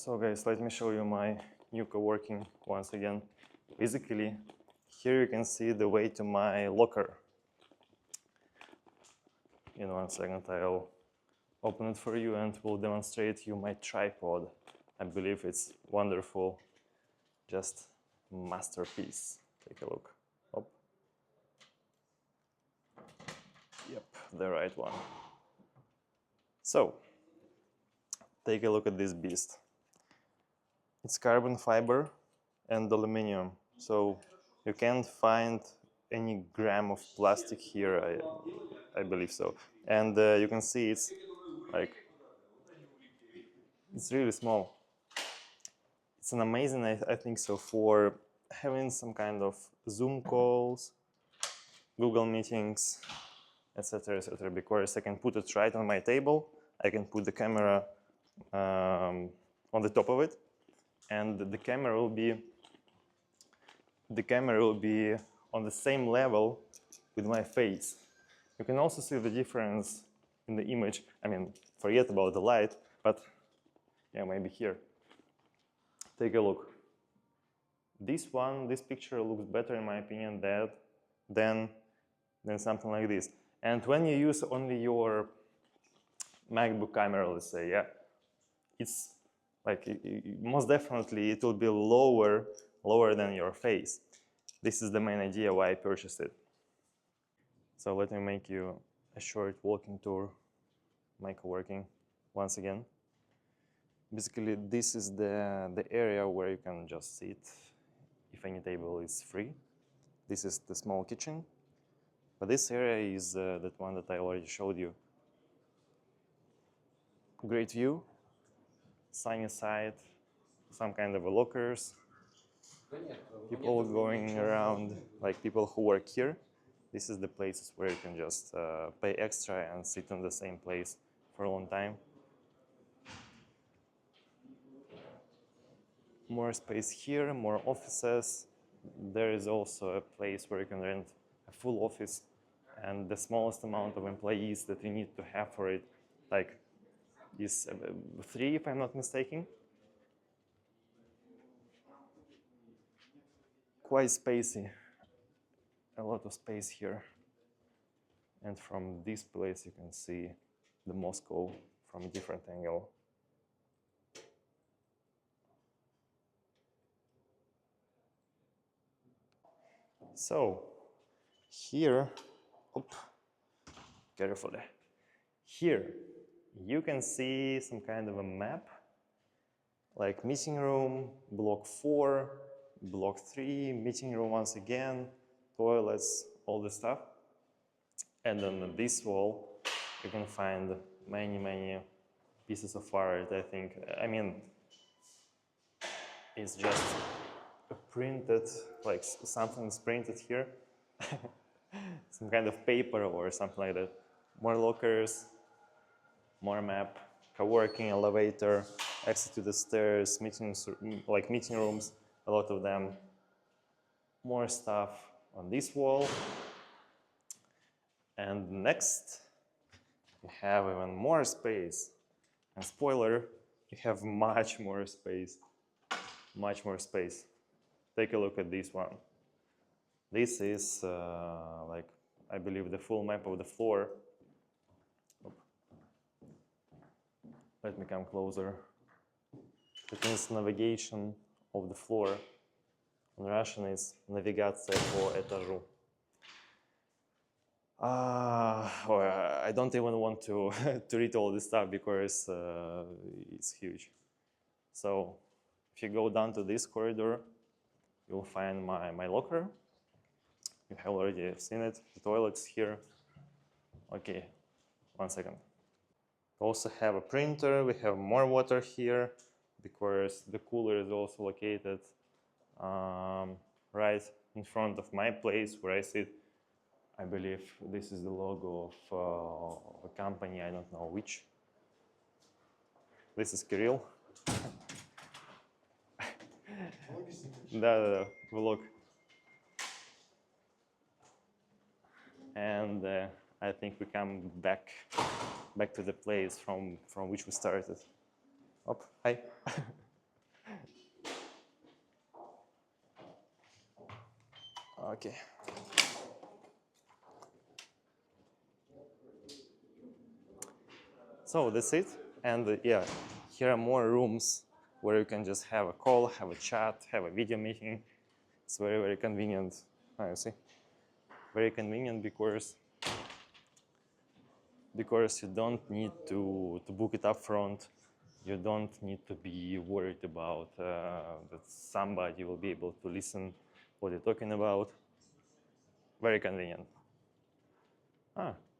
So guys, let me show you my new coworking once again. Basically, here you can see the way to my locker. In 1 second, I'll open it for you and will demonstrate you my tripod. I believe it's wonderful, just masterpiece. Take a look. Oh. Yep, the right one. So, take a look at this beast. It's carbon fiber and aluminum, so you can't find any gram of plastic here, I believe so. And you can see it's like, it's really small. It's an amazing, I think so, for having some kind of Zoom calls, Google meetings, etc., etc. Because I can put it right on my table, I can put the camera on the top of it, and the camera will be on the same level with my face. You can also see the difference in the image. I mean, forget about the light, but yeah, maybe here. Take a look. This picture looks better in my opinion than something like this. And when you use only your MacBook camera, let's say, yeah, it's like most definitely it will be lower than your face. This is the main idea why I purchased it. So let me make you a short walking tour, my coworking once again. Basically, this is the area where you can just sit if any table is free. This is the small kitchen. But this area is that one that I already showed you. Great view, sunny side, some kind of lockers, people going around, like people who work here. This is the places where you can just pay extra and sit in the same place for a long time. More space here, more offices. There is also a place where you can rent a full office, and the smallest amount of employees that you need to have for it, like, is 3, if I'm not mistaken. Quite spacey, a lot of space here. And from this place you can see the Moscow from a different angle. So here, carefully. Here you can see some kind of a map, like meeting room, block 4, block 3, meeting room once again, toilets, all this stuff. And on this wall you can find many pieces of art, I think. I mean, it's just printed, like something is printed here. Some kind of paper or something like that. More lockers, more map, coworking, elevator, exit to the stairs, meetings, like meeting rooms, a lot of them. More stuff on this wall. And next, you have even more space. And spoiler, you have much more space. Much more space. Take a look at this one. This is, like, I believe the full map of the floor. Let me come closer. It means navigation of the floor. In Russian, it's навигация по этажу. Well, I don't even want to, to read all this stuff because it's huge. So if you go down to this corridor, you'll find my locker. You have already seen it, the toilet's here. Okay, 1 second. We also have a printer, we have more water here because the cooler is also located right in front of my place where I sit. I believe this is the logo of a company, I don't know which. This is Kirill. Да, vlog. And I think we come back to the place from which we started. Oh, hi. Okay. So that's it. And yeah, here are more rooms where you can just have a call, have a chat, have a video meeting. It's very, very convenient. You see? Very convenient because you don't need to book it up front. You don't need to be worried about that somebody will be able to listen what you're talking about. Very convenient.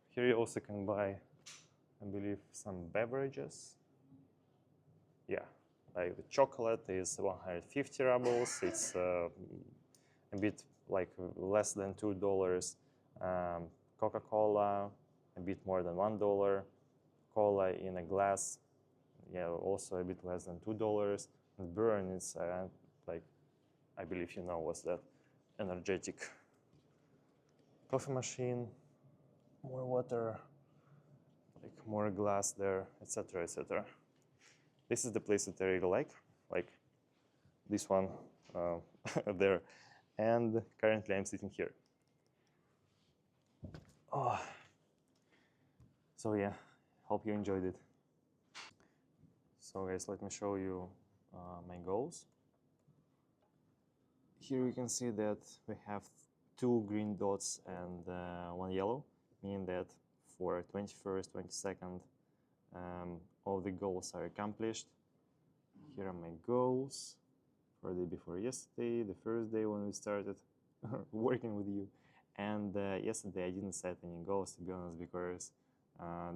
Here you also can buy, I believe, some beverages. Yeah, like the chocolate is 150 rubles. It's a bit like less than $2. Coca-Cola, a bit more than $1. Cola in a glass, yeah, also a bit less than $2. And Burn is like, I believe you know what's that, energetic coffee machine, more water, like more glass there, etc., etc. This is the place that I really like this one there. And currently I'm sitting here. Oh. So yeah, hope you enjoyed it. So guys, let me show you my goals. Here you can see that we have 2 green dots and 1 yellow, meaning that for 21st, 22nd, all the goals are accomplished. Here are my goals for the day before yesterday, the first day when we started working with you. And yesterday I didn't set any goals, to be honest, because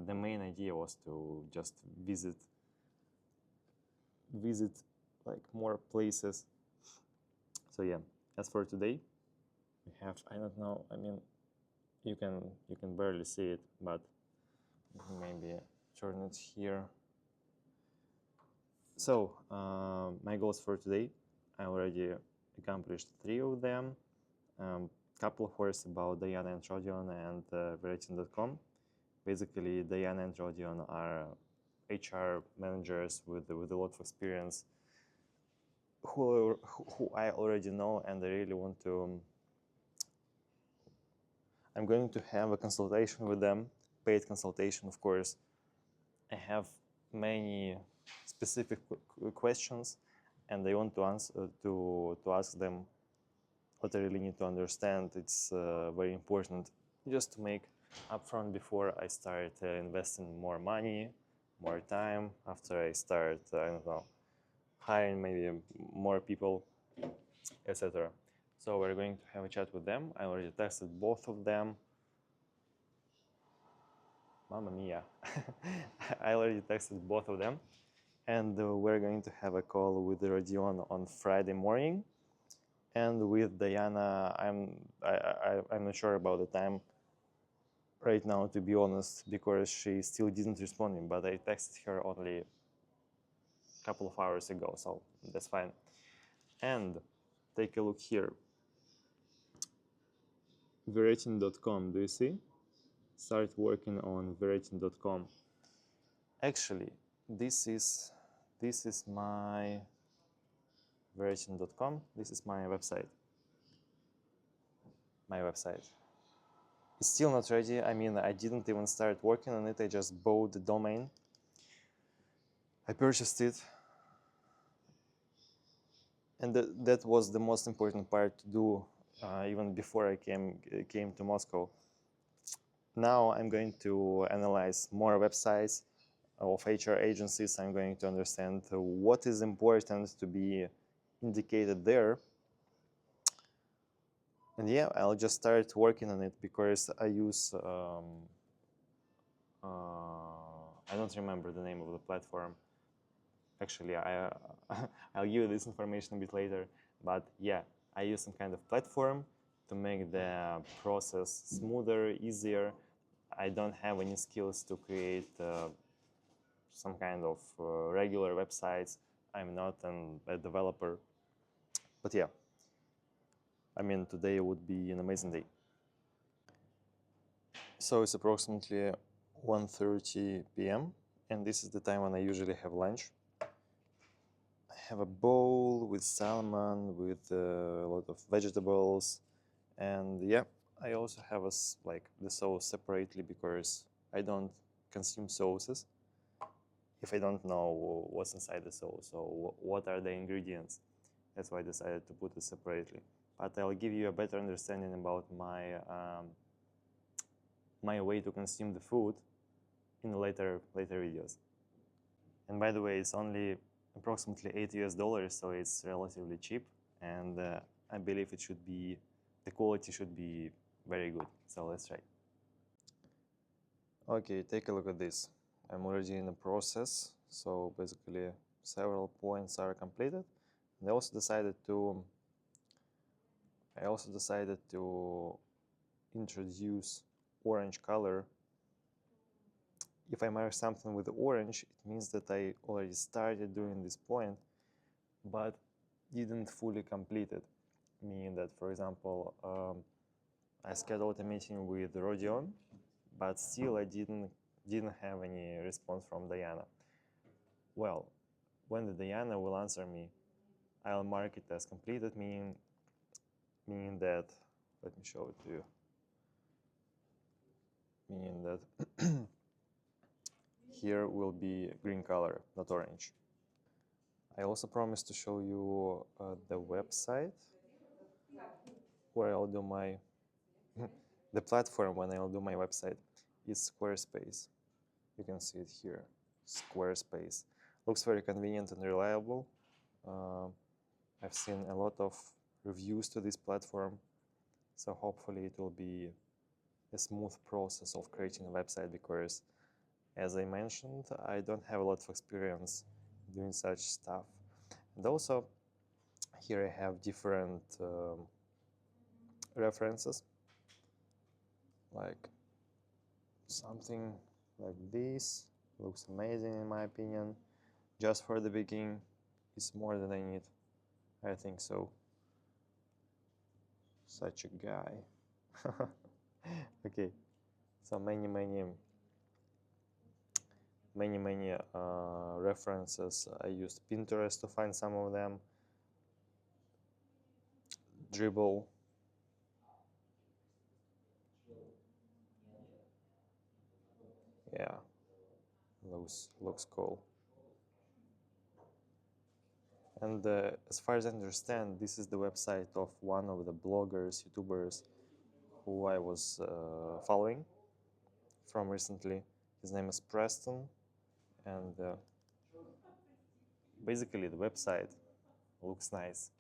the main idea was to just visit like more places. So yeah, as for today, we have, I don't know, I mean, you can barely see it, but maybe turn it here. So my goals for today, I already accomplished 3 of them. Couple of words about Diana and Rodion and Veritin.com. Basically, Diana and Rodion are HR managers with a lot of experience who I already know, and I really want to. I'm going to have a consultation with them, paid consultation, of course. I have many specific questions, and I want to answer to ask them what I really need to understand. It's very important just to make upfront before I start investing more money, more time, after I start, I don't know, hiring maybe more people, etc. So we're going to have a chat with them. I already tested both of them. Mamma mia. I already texted both of them. And we're going to have a call with Rodion on Friday morning. And with Diana, I'm not sure about the time right now, to be honest, because she still didn't respond me, but I texted her only a couple of hours ago, so that's fine. And take a look here. Veritin.com, do you see? Start working on Veritin.com. Actually, this is my Veritin.com. This is my website. It's still not ready. I mean, I didn't even start working on it. I just bought the domain. I purchased it. And that was the most important part to do even before I came to Moscow. Now I'm going to analyze more websites of HR agencies. I'm going to understand what is important to be indicated there. And yeah, I'll just start working on it because I use, I don't remember the name of the platform. Actually, I'll give you this information a bit later. But yeah, I use some kind of platform to make the process smoother, easier. I don't have any skills to create some kind of regular websites. I'm not a developer. But yeah, I mean, today would be an amazing day. So it's approximately 1:30 p.m. and this is the time when I usually have lunch. I have a bowl with salmon, with a lot of vegetables, And yeah, I also have like the sauce separately because I don't consume sauces if I don't know what's inside the sauce or what are the ingredients. That's why I decided to put it separately. But I'll give you a better understanding about my way to consume the food in later videos. And by the way, it's only approximately $8 US, so it's relatively cheap. And I believe the quality should be very good. So let's try. Okay, take a look at this. I'm already in the process. So basically, several points are completed. And I also decided to introduce orange color. If I mark something with orange, it means that I already started doing this point, but didn't fully complete it. Meaning that, for example, I scheduled a meeting with Rodion, but still I didn't have any response from Diana. Well, when the Diana will answer me, I'll mark it as completed, meaning that, let me show it to you, meaning that here will be green color, not orange. I also promised to show you the website where I'll do my the platform when I'll do my website is Squarespace. You can see it here, Squarespace. Looks very convenient and reliable. I've seen a lot of reviews to this platform, so hopefully it will be a smooth process of creating a website because, as I mentioned, I don't have a lot of experience doing such stuff. And also, here I have different references, like something like this. Looks amazing in my opinion. Just for the beginning, it's more than I need. I think so. Such a guy. Okay, so many references. I used Pinterest to find some of them. Dribble. Yeah, looks cool. And as far as I understand, this is the website of one of the bloggers, YouTubers who I was following from recently. His name is Preston, and basically the website looks nice.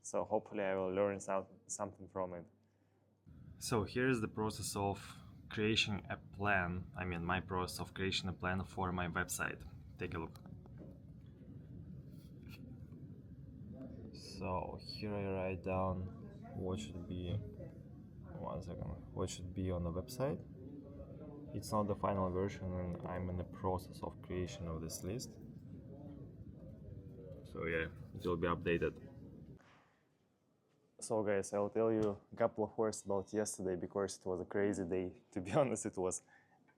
So hopefully I will learn something from it. So here's the process of creation a plan. I mean, my process of creation a plan for my website. Take a look. So here I write down what should be, what should be on the website. It's not the final version and I'm in the process of creation of this list. So yeah, it will be updated. So guys, I'll tell you a couple of words about yesterday because it was a crazy day. To be honest, it was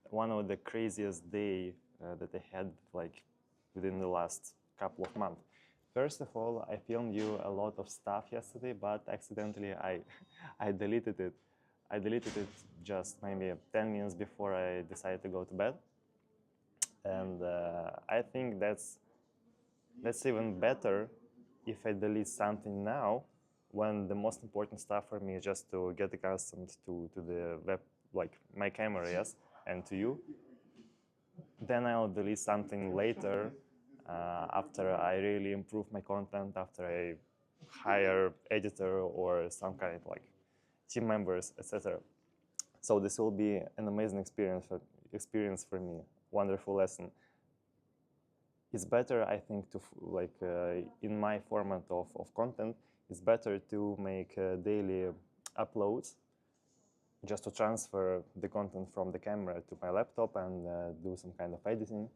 one of the craziest day that I had like within the last couple of months. First of all, I filmed you a lot of stuff yesterday, but accidentally I deleted it. I deleted it just maybe 10 minutes before I decided to go to bed. And I think that's even better if I delete something now when the most important stuff for me is just to get accustomed to the web, like my camera, yes, and to you. Then I'll delete something later after I really improve my content, after I hire editor or some kind of like team members, etc. So this will be an amazing experience for me, wonderful lesson. It's better, I think, to in my format of content, it's better to make daily uploads just to transfer the content from the camera to my laptop and do some kind of editing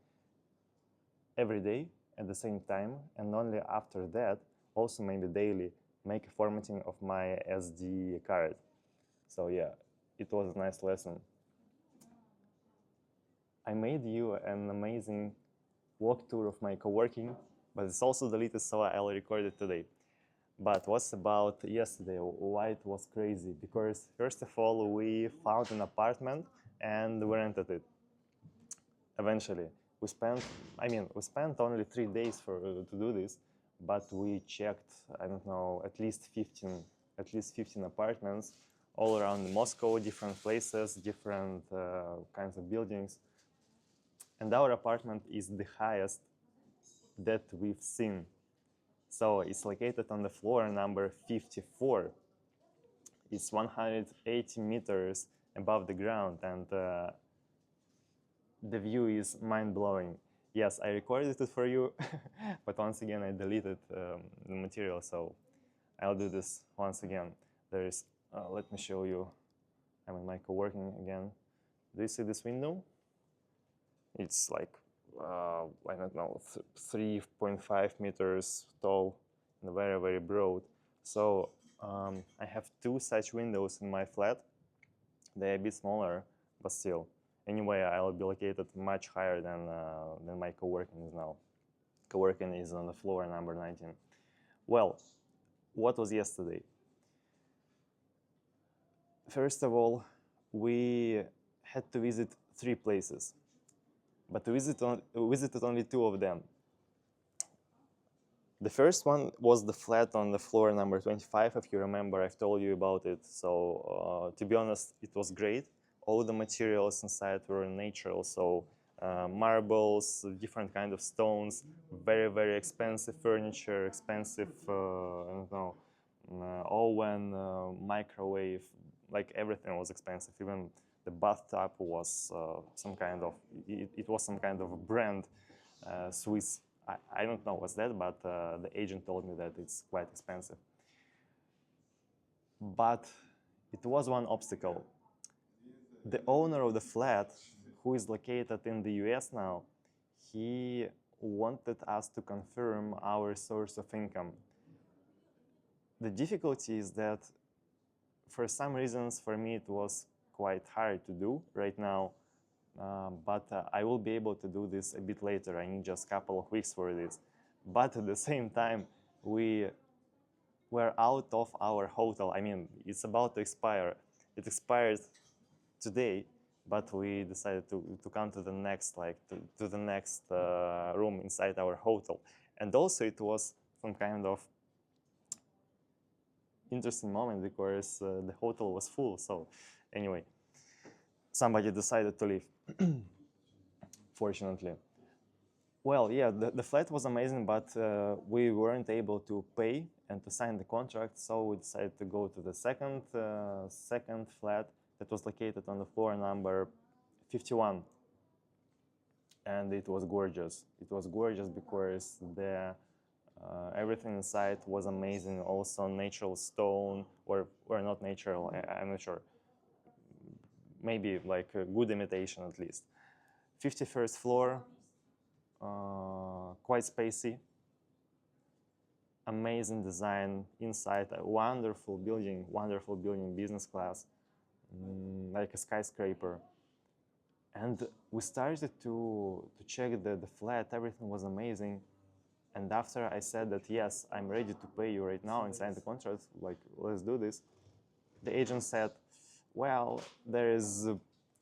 every day at the same time, and only after that, also maybe daily, make a formatting of my SD card. So yeah, it was a nice lesson. I made you an amazing walk tour of my coworking, but it's also deleted, so I'll record it today. But what's about yesterday? Why it was crazy? Because first of all, we found an apartment and we rented it. Eventually, we spent only 3 days to do this, but we checked, I don't know, at least 15 apartments all around Moscow, different places, different kinds of buildings. And our apartment is the highest that we've seen. So it's located on the floor number 54. It's 180 meters above the ground, and the view is mind-blowing. Yes, I recorded it for you, but once again I deleted the material, so I'll do this once again. Let me show you, I'm in my coworking again. Do you see this window? It's like, I don't know, 3.5 meters tall and very, very broad. So I have 2 such windows in my flat. They're a bit smaller, but still. Anyway, I'll be located much higher than my coworking is now. Coworking is on the floor number 19. Well, what was yesterday? First of all, we had to visit 3 places, but we visited only 2 of them. The first one was the flat on the floor number 25. If you remember, I've told you about it. So to be honest, it was great. All the materials inside were natural, so marbles, different kind of stones, very, very expensive furniture, expensive, I don't know, oven, microwave, like everything was expensive. Even the bathtub was some kind of, it was some kind of a brand, Swiss. I don't know what's that, but the agent told me that it's quite expensive. But it was one obstacle. The owner of the flat, who is located in the US now, he wanted us to confirm our source of income. The difficulty is that for some reasons, for me, it was quite hard to do right now, but I will be able to do this a bit later. I need just a couple of weeks for this. But at the same time, we were out of our hotel. I mean, it's about to expire. It expired today, but we decided to come to the next, to the next room inside our hotel. And also it was some kind of interesting moment because the hotel was full. So anyway, somebody decided to leave, fortunately. Well, yeah, the flat was amazing, but we weren't able to pay and to sign the contract, so we decided to go to the second flat that was located on the floor number 51. And it was gorgeous. It was gorgeous because everything inside was amazing. Also natural stone, or not natural, I'm not sure. Maybe like a good imitation at least. 51st floor, quite spacey. Amazing design inside, a wonderful building, business class, like a skyscraper. And we started to check the flat, everything was amazing. And after I said that, yes, I'm ready to pay you right now and sign the contract, like, let's do this, the agent said, well, there is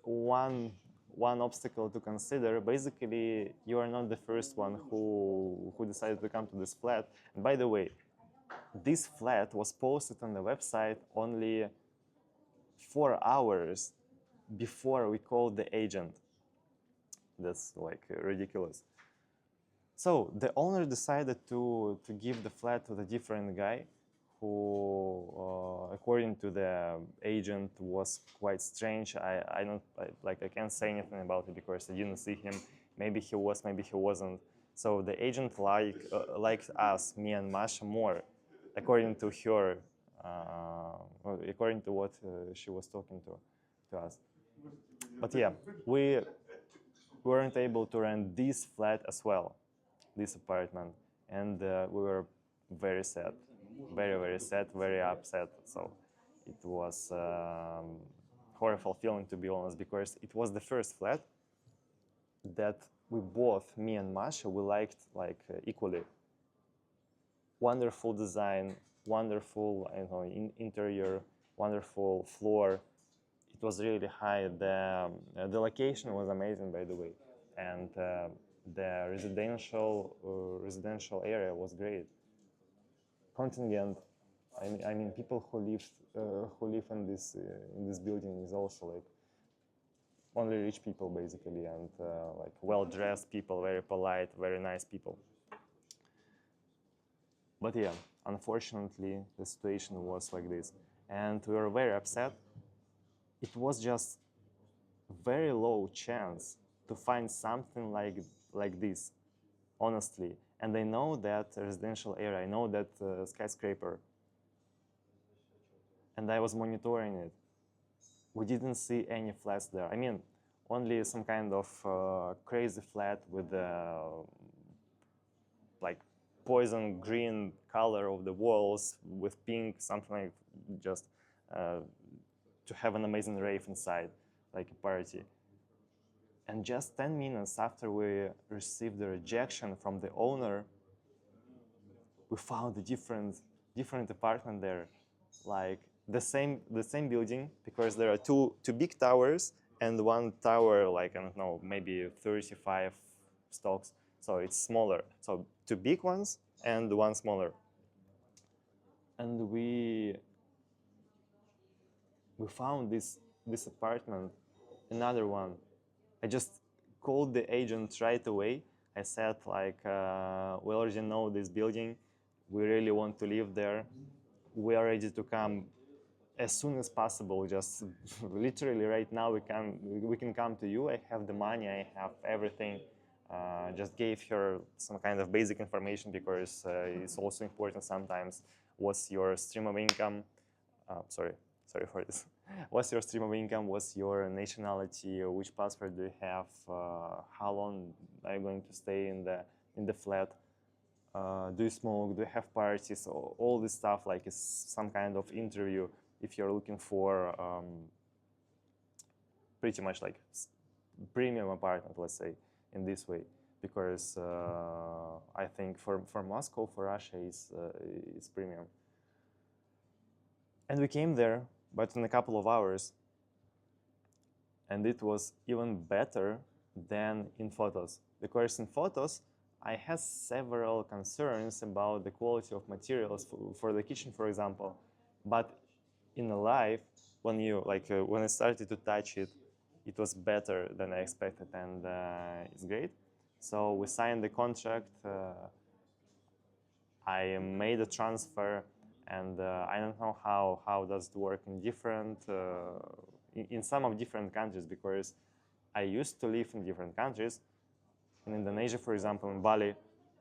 one obstacle to consider. Basically, you are not the first one who decided to come to this flat. And by the way, this flat was posted on the website only 4 hours before we called the agent. That's like ridiculous. So the owner decided to give the flat to the different guy who, according to the agent, was quite strange. I can't say anything about it because I didn't see him. Maybe he was, maybe he wasn't. So the agent liked us, me and Masha, more, according to her, according to what she was talking to us. But yeah, we weren't able to rent this flat as well, this apartment, and we were very sad, very sad, very upset. So it was horrible feeling, to be honest, because it was the first flat that we both, me and Masha, we liked equally. Wonderful design, wonderful, interior, wonderful floor. It was really high. The location was amazing, by the way, and the residential area was great. Contingent, I mean people who live in this building is also like only rich people basically, and like well-dressed people, very polite, very nice people. But yeah, unfortunately, the situation was like this, and we were very upset. It was just very low chance to find something like this, honestly. And I know that residential area, I know that skyscraper, and I was monitoring it. We didn't see any flats there. I mean, only some kind of crazy flat with like poison green color of the walls with pink, something like just to have an amazing rave inside, like a party. And just 10 minutes after we received the rejection from the owner, we found a different apartment there, like the same building, because there are two big towers and one tower, like I don't know, maybe 35 stocks. So it's smaller. So two big ones and one smaller. And we found this apartment, another one. I just called the agent right away. I said like, we already know this building. We really want to live there. We are ready to come as soon as possible. Just literally right now we can come to you. I have the money. I have everything. Just gave her some kind of basic information because it's also important sometimes. What's your stream of income? Sorry for this. What's your stream of income? What's your nationality? Which passport do you have? How long are you going to stay in the flat? Do you smoke? Do you have parties? All this stuff, like, is some kind of interview if you're looking for pretty much like premium apartment, let's say, in this way. Because I think for Moscow, for Russia, it's premium. And we came there, but in a couple of hours. And it was even better than in photos. Because in photos, I had several concerns about the quality of materials for the kitchen, for example. But in life, when I started to touch it, it was better than I expected, and it's great. So we signed the contract. I made a transfer, and I don't know how does it work in some of different countries, because I used to live in different countries. In Indonesia, for example, in Bali,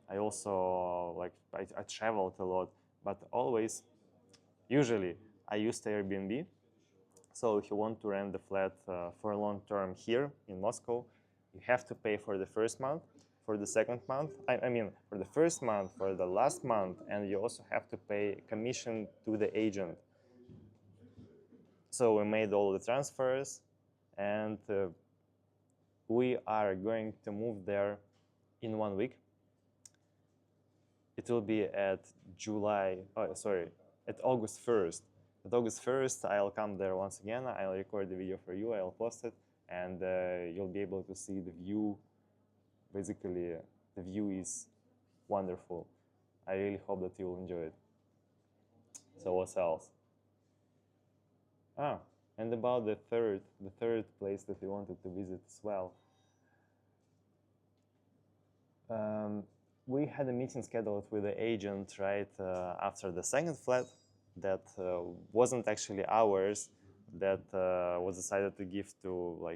I also I traveled a lot, but usually I used Airbnb. So if you want to rent the flat for a long term here in Moscow, you have to pay for the first month, for the second month, I mean for the first month, for the last month, and you also have to pay commission to the agent. So we made all the transfers, and we are going to move there in 1 week. It will be at August 1st. At August 1st, I'll come there once again. I'll record the video for you. I'll post it, and you'll be able to see the view. Basically, the view is wonderful. I really hope that you'll enjoy it. So what else? And about the third place that we wanted to visit as well. We had a meeting scheduled with the agent right after the second flat that wasn't actually ours, that was decided to give to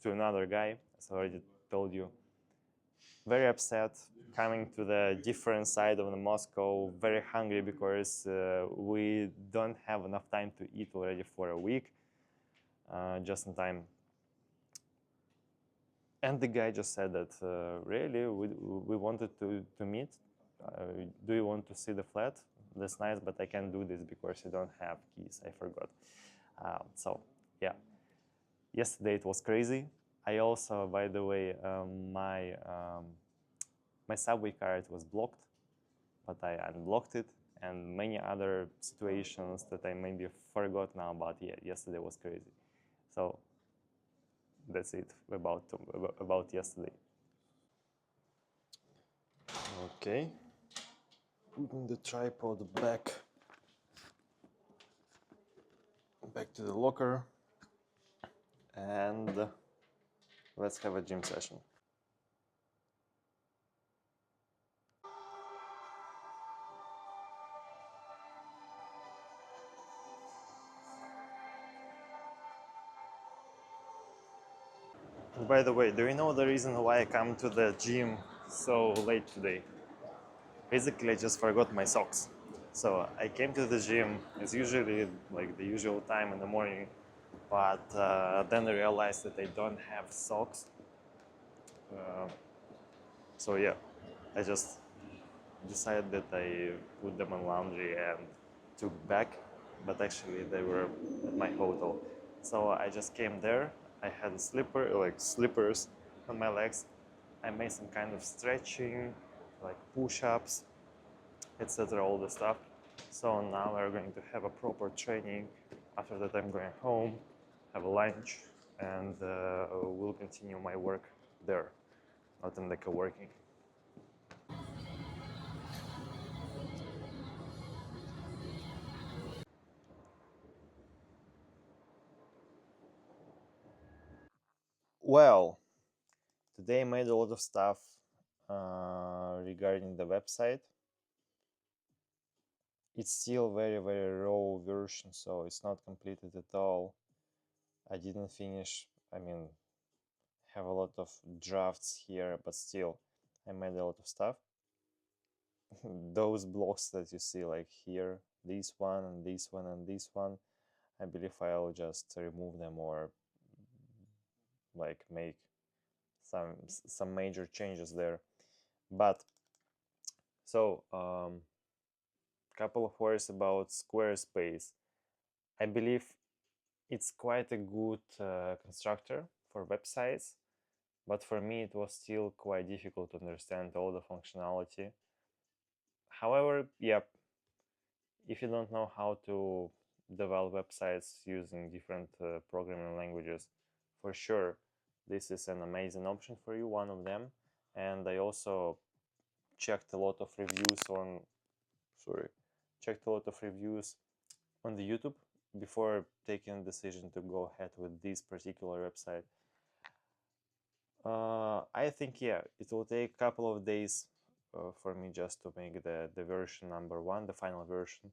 another guy, as I already told you. Very upset, coming to the different side of the Moscow, very hungry because we don't have enough time to eat already for a week, just in time. And the guy just said that, really, we wanted to meet. Do you want to see the flat? That's nice, but I can't do this because you don't have keys. I forgot. So, yeah. Yesterday it was crazy. I also, by the way, my subway card was blocked, but I unblocked it, and many other situations that I maybe forgot now, but yeah, yesterday was crazy. So that's it about yesterday. Okay, putting the tripod back to the locker, and let's have a gym session. By the way, do you know the reason why I come to the gym so late today? Basically, I just forgot my socks. So I came to the gym. It's usually like the usual time in the morning, but then I realized that I don't have socks. Uh, so yeah, I just decided that I put them in laundry and took back, but actually they were at my hotel. So I just came there. I had a slippers on my legs. I made some kind of stretching, like push-ups, etc. All the stuff. So now we're going to have a proper training. After that, I'm going home, have a lunch, and we'll continue my work there, not in the coworking. Well, today I made a lot of stuff regarding the website. It's still very raw version, so it's not completed at all. I didn't finish, I mean, have a lot of drafts here, but still, I made a lot of stuff. Those blocks that you see like here, this one and this one and this one, I believe I'll just remove them or like make some major changes there. But so couple of words about Squarespace. I believe it's quite a good constructor for websites, but for me it was still quite difficult to understand all the functionality. However, yeah, if you don't know how to develop websites using different programming languages, for sure this is an amazing option for you, one of them. And I also checked a lot of reviews on checked a lot of reviews on the YouTube before taking a decision to go ahead with this particular website. I think, yeah, it will take a couple of days for me just to make the version number one, the final version.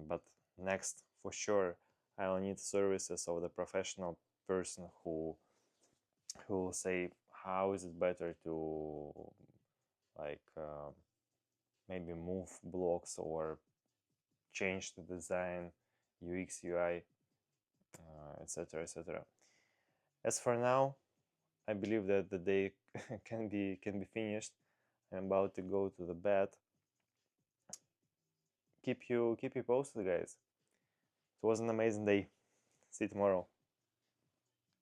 But next, for sure, I'll need services of the professional person who will say how is it better to like maybe move blocks or change the design, UX, UI, etc., etc. As for now, I believe that the day can be finished. I'm about to go to the bed. Keep you posted, guys. It was an amazing day. See you tomorrow.